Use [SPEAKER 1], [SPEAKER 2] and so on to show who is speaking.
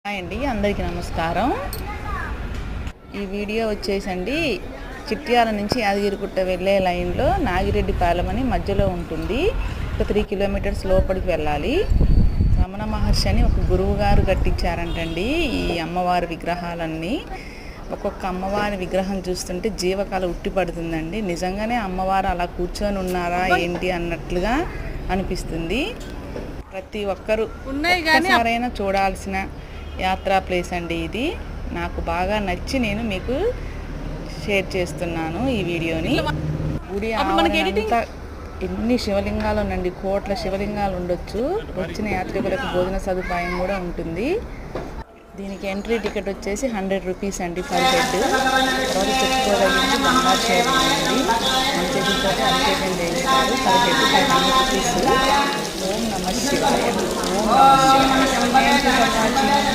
[SPEAKER 1] Hi అండి, అందరికీ నమస్కారం. ఈ వీడియో వచ్చేసండి చిట్యాల నుంచి యాదగిరిగుట్ట వెళ్ళే లైన్లో నాగిరెడ్డిపాలెం అని మధ్యలో ఉంటుంది. ఒక 3 కిలోమీటర్స్ లోపలికి వెళ్ళాలి. రమణ మహర్షి అని ఒక గురువు గారు కట్టించారంటండి ఈ అమ్మవారి విగ్రహాలన్నీ. ఒక్కొక్క అమ్మవారి విగ్రహం చూస్తుంటే జీవకాల ఉట్టి పడుతుందండి. నిజంగానే అమ్మవారు అలా కూర్చొని ఉన్నారా ఏంటి అన్నట్లుగా అనిపిస్తుంది. ప్రతి ఒక్కరూ ఒక్కసారైనా చూడాల్సిన యాత్రా ప్లేస్ అండి ఇది. నాకు బాగా నచ్చి నేను మీకు షేర్ చేస్తున్నాను ఈ వీడియోని. గుడి ఆవరణంతా ఎన్ని శివలింగాలు ఉండండి, కోట్ల శివలింగాలు ఉండొచ్చు. వచ్చిన యాత్రికులకు భోజన సదుపాయం కూడా ఉంటుంది. దీనికి ఎంట్రీ టికెట్ వచ్చేసి 100 రూపీస్ అండి పర్ హెడ్. తర్వాత చెప్పుకోగలిగింది బంగారు షేరింగ్ ఉంది. మన చేతులతో అభిషేకం చేయిస్తారు. Per head 500 rupees. ఓం నమ శివాయ. ఓం నమ శివాయ.